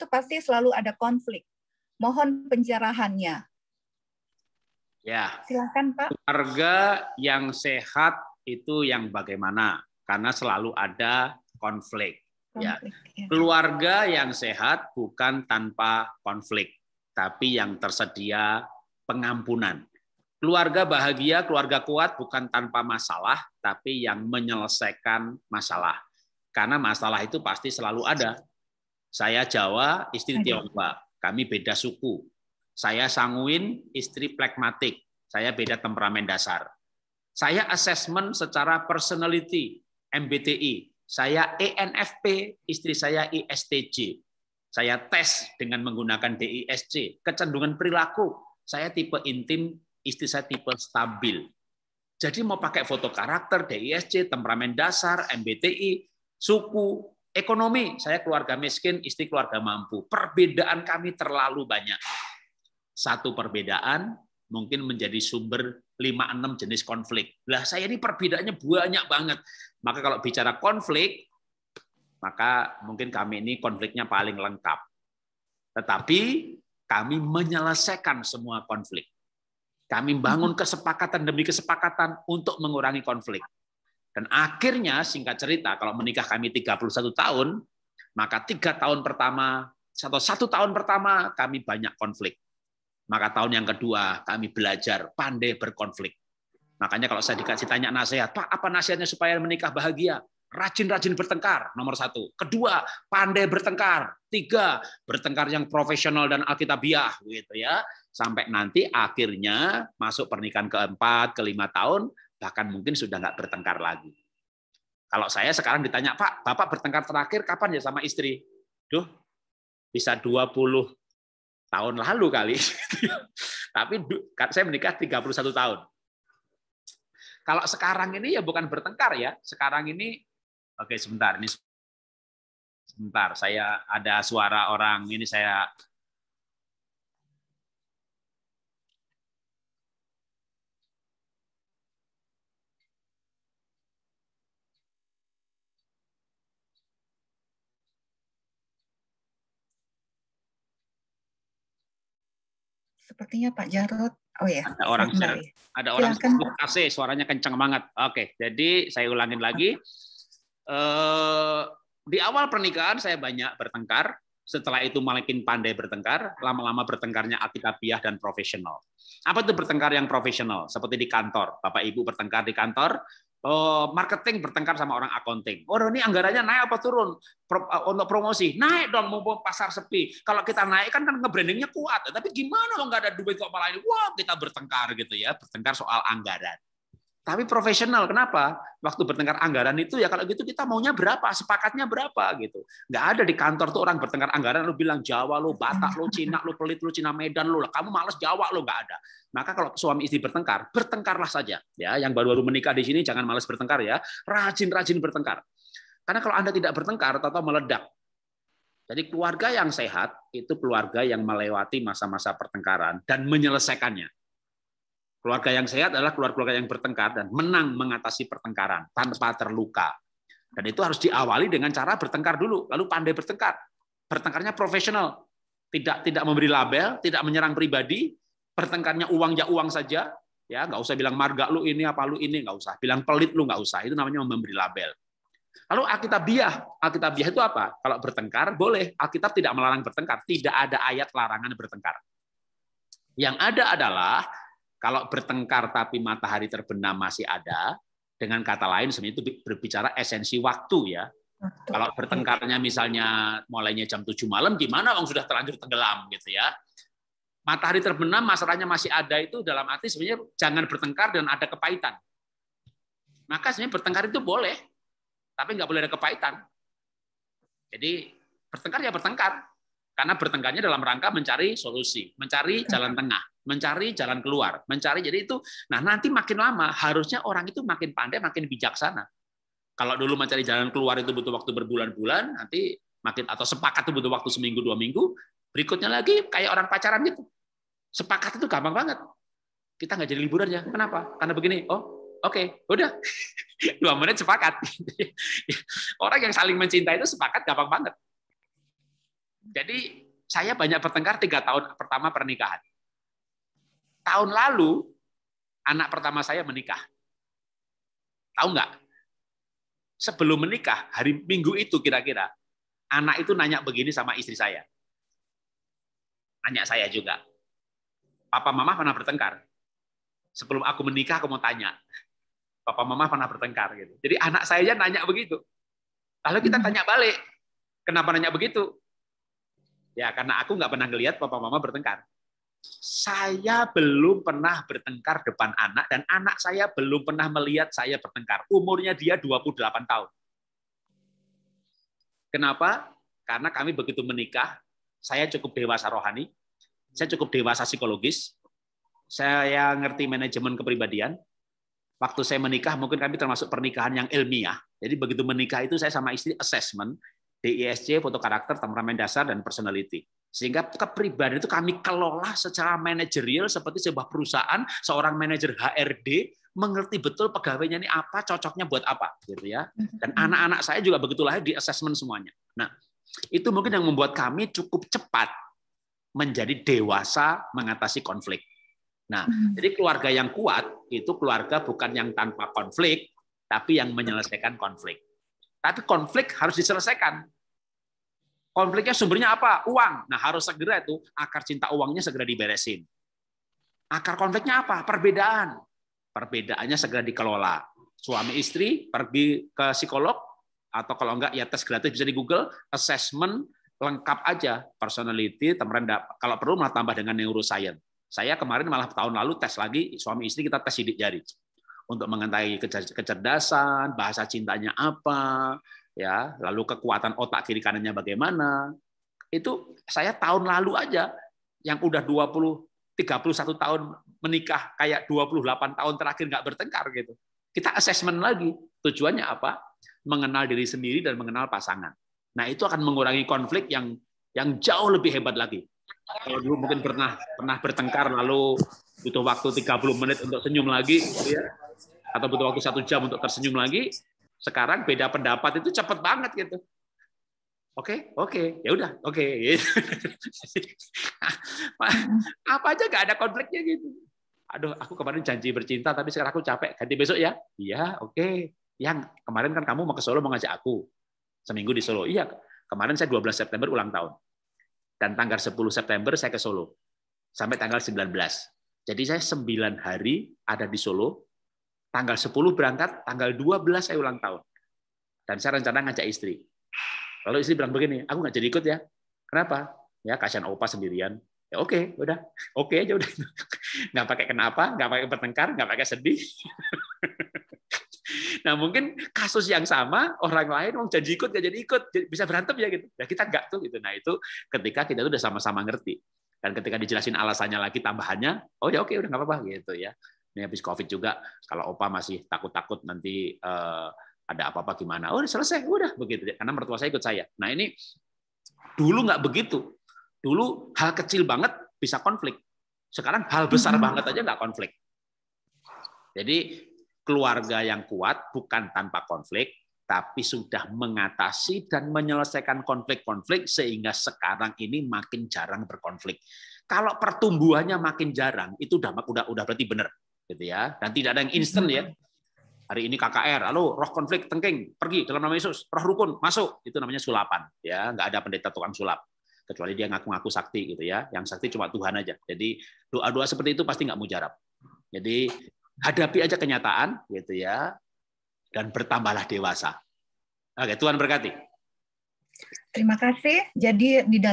itu pasti selalu ada konflik. Mohon pencerahannya. Ya. Silakan, Pak. Keluarga yang sehat itu yang bagaimana? Karena selalu ada konflik. Ya. Keluarga yang sehat bukan tanpa konflik, tapi yang tersedia pengampunan. Keluarga bahagia, keluarga kuat bukan tanpa masalah, tapi yang menyelesaikan masalah. Karena masalah itu pasti selalu ada. Saya Jawa, istri Tionghoa. Kami beda suku. Saya sanguin, istri plekmatik. Saya beda temperamen dasar. Saya assessment secara personality, MBTI. Saya ENFP, istri saya ISTJ. Saya tes dengan menggunakan DISC. Kecenderungan perilaku, saya tipe intim, istri saya tipe stabil. Jadi mau pakai foto karakter, DISC, temperamen dasar, MBTI, suku, ekonomi, saya keluarga miskin, istri keluarga mampu. Perbedaan kami terlalu banyak. Satu perbedaan mungkin menjadi sumber 5-6 jenis konflik. Lah saya ini perbedaannya banyak banget. Maka kalau bicara konflik, maka mungkin kami ini konfliknya paling lengkap. Tetapi kami menyelesaikan semua konflik. Kami bangun kesepakatan demi kesepakatan untuk mengurangi konflik. Dan akhirnya, singkat cerita, kalau menikah kami 31 tahun, maka 3 tahun pertama, atau 1 tahun pertama, kami banyak konflik. Maka tahun yang kedua, kami belajar pandai berkonflik. Makanya kalau saya dikasih tanya nasihat, Pak, apa nasihatnya supaya menikah bahagia? Rajin-rajin bertengkar, nomor 1. Kedua, pandai bertengkar. 3, bertengkar yang profesional dan alkitabiah, gitu ya. Sampai nanti akhirnya masuk pernikahan ke-4, ke-5 tahun, bahkan mungkin sudah nggak bertengkar lagi. Kalau saya sekarang ditanya, Pak, Bapak bertengkar terakhir kapan ya sama istri? Duh, bisa 20 tahun lalu kali. Tapi saya menikah 31 tahun. Kalau sekarang ini ya bukan bertengkar ya. Sekarang ini, oke sebentar, ini sebentar, saya ada suara orang, ini saya Sepertinya Pak Jarod. Oh ya. Ada orang AC, suaranya kencang banget. Oke, jadi saya ulangin lagi. Di awal pernikahan saya banyak bertengkar. Setelah itu makin pandai bertengkar. Lama-lama bertengkarnya alkitabiah dan profesional. Apa itu bertengkar yang profesional? Seperti di kantor. Bapak Ibu bertengkar di kantor. Marketing bertengkar sama orang accounting. Oh, ini anggarannya naik apa turun? Untuk promosi naik dong, mumpung pasar sepi. Kalau kita naik kan nge-brandingnya kuat. Tapi gimana kalau nggak ada duit kok malah ini? Wah, kita bertengkar gitu ya, bertengkar soal anggaran. Tapi profesional, kenapa? Waktu bertengkar anggaran itu ya kalau gitu kita maunya berapa, sepakatnya berapa gitu. Nggak ada di kantor tuh orang bertengkar anggaran lu bilang Jawa lu, Batak lu, Cina lu, pelit lu, Cina Medan lu, kamu males Jawa lu, nggak ada. Maka kalau suami istri bertengkar, bertengkarlah saja. Ya, yang baru-baru menikah di sini jangan males bertengkar ya, rajin-rajin bertengkar. Karena kalau Anda tidak bertengkar, atau meledak. Jadi keluarga yang sehat itu keluarga yang melewati masa-masa pertengkaran dan menyelesaikannya. Keluarga yang sehat adalah keluarga yang bertengkar dan menang mengatasi pertengkaran tanpa terluka. Dan itu harus diawali dengan cara bertengkar dulu, lalu pandai bertengkar. Bertengkarnya profesional, tidak memberi label, tidak menyerang pribadi, bertengkarnya uang ya uang saja, ya nggak usah bilang marga lu ini apa lu ini, nggak usah bilang pelit lu, nggak usah, itu namanya memberi label. Lalu alkitabiah itu apa? Kalau bertengkar boleh, Alkitab tidak melarang bertengkar, tidak ada ayat larangan bertengkar. Yang ada adalah kalau bertengkar tapi matahari terbenam masih ada, dengan kata lain sebenarnya itu berbicara esensi waktu ya. Kalau bertengkarnya misalnya mulainya jam 7 malam, gimana orang sudah terlanjur tenggelam gitu ya. Matahari terbenam masalahnya masih ada itu dalam arti sebenarnya jangan bertengkar dan ada kepahitan. Maka sebenarnya bertengkar itu boleh, tapi nggak boleh ada kepahitan. Jadi bertengkar ya bertengkar. Karena bertengkarnya dalam rangka mencari solusi, mencari jalan tengah, mencari jalan keluar, mencari jadi itu. Nah nanti makin lama harusnya orang itu makin pandai, makin bijaksana. Kalau dulu mencari jalan keluar itu butuh waktu berbulan-bulan, nanti makin atau sepakat itu butuh waktu seminggu 2 minggu. Berikutnya lagi kayak orang pacaran gitu, sepakat itu gampang banget. Kita nggak jadi liburan ya, kenapa? Karena begini. Oh, oke, udah 2 menit sepakat. Orang yang saling mencintai itu sepakat gampang banget. Jadi saya banyak bertengkar 3 tahun pertama pernikahan. Tahun lalu anak pertama saya menikah. Tahu nggak? Sebelum menikah, hari Minggu itu kira-kira, anak itu nanya begini sama istri saya. Nanya saya juga. Papa Mama pernah bertengkar? Sebelum aku menikah, aku mau tanya. Papa Mama pernah bertengkar gitu. Jadi anak saya nanya begitu. Lalu kita tanya balik. Kenapa nanya begitu? Ya karena aku nggak pernah ngelihat Papa Mama bertengkar. Saya belum pernah bertengkar depan anak, dan anak saya belum pernah melihat saya bertengkar. Umurnya dia 28 tahun. Kenapa? Karena kami begitu menikah, saya cukup dewasa rohani, saya cukup dewasa psikologis, saya ngerti manajemen kepribadian. Waktu saya menikah, mungkin kami termasuk pernikahan yang ilmiah. Jadi begitu menikah itu saya sama istri assessment, DISC, foto karakter, temperamen dasar, dan personality. Sehingga kepribadian itu kami kelola secara manajerial seperti sebuah perusahaan, seorang manajer HRD mengerti betul pegawainya ini apa, cocoknya buat apa, gitu ya. Dan anak-anak saya juga begitu lahir di assessment semuanya. Nah, itu mungkin yang membuat kami cukup cepat menjadi dewasa mengatasi konflik. Nah, jadi keluarga yang kuat itu keluarga bukan yang tanpa konflik, tapi yang menyelesaikan konflik. Tapi konflik harus diselesaikan. Konfliknya sumbernya apa? Uang. Nah, harus segera itu akar cinta uangnya segera diberesin. Akar konfliknya apa? Perbedaan. Perbedaannya segera dikelola. Suami istri pergi ke psikolog, atau kalau enggak ya tes gratis bisa di Google, assessment lengkap aja, personality, kalau perlu malah tambah dengan neuroscience. Saya kemarin malah tahun lalu tes lagi, suami istri kita tes sidik jari untuk mengetahui kecerdasan, bahasa cintanya apa, ya, lalu kekuatan otak kiri kanannya bagaimana. Itu saya tahun lalu aja yang udah 31 tahun menikah, kayak 28 tahun terakhir nggak bertengkar gitu. Kita assessment lagi. Tujuannya apa? Mengenal diri sendiri dan mengenal pasangan. Nah, itu akan mengurangi konflik yang jauh lebih hebat lagi. Kalau dulu mungkin pernah bertengkar lalu butuh waktu 30 menit untuk senyum lagi, gitu ya, atau butuh waktu 1 jam untuk tersenyum lagi. Sekarang beda pendapat itu cepet banget gitu. Oke, ya udah, oke. Apa aja nggak ada konfliknya gitu. Aduh, aku kemarin janji bercinta, tapi sekarang aku capek. Ganti besok ya. Iya, oke. Yang kemarin kan kamu mau ke Solo, mau ngajak aku seminggu di Solo. Iya, kemarin saya 12 September ulang tahun. Dan tanggal 10 September saya ke Solo. Sampai tanggal 19. Jadi saya 9 hari ada di Solo. Tanggal 10 berangkat, tanggal 12 saya ulang tahun. Dan saya rencana ngajak istri. Lalu istri bilang begini, aku nggak jadi ikut ya. Kenapa? Ya kasihan opa sendirian. Ya oke, udah. Oke aja udah. Nggak pakai kenapa, nggak pakai bertengkar, nggak pakai sedih. Nah mungkin kasus yang sama, orang lain mau janji ikut, nggak jadi ikut, bisa berantem ya gitu. Ya kita nggak tuh gitu. Nah itu ketika kita tuh udah sama-sama ngerti. Dan ketika dijelasin alasannya lagi tambahannya, oh ya oke udah nggak apa-apa gitu ya. Ini habis COVID juga, kalau opa masih takut-takut nanti ada apa-apa gimana, oh udah selesai, udah begitu. Karena mertua saya ikut saya. Nah ini dulu nggak begitu. Dulu hal kecil banget bisa konflik. Sekarang hal besar banget aja nggak konflik. Jadi keluarga yang kuat bukan tanpa konflik, tapi sudah mengatasi dan menyelesaikan konflik-konflik sehingga sekarang ini makin jarang berkonflik. Kalau pertumbuhannya makin jarang, itu udah berarti benar, gitu ya. Dan tidak ada yang instan ya. Hari ini KKR, lalu roh konflik tengking, pergi dalam nama Yesus, roh rukun masuk, itu namanya sulapan, ya. Nggak ada pendeta tukang sulap, kecuali dia ngaku-ngaku sakti, gitu ya. Yang sakti cuma Tuhan aja. Jadi doa-doa seperti itu pasti nggak mujarab. Jadi hadapi aja kenyataan, gitu ya, dan bertambahlah dewasa. Oke, Tuhan berkati. Terima kasih. Jadi di dalam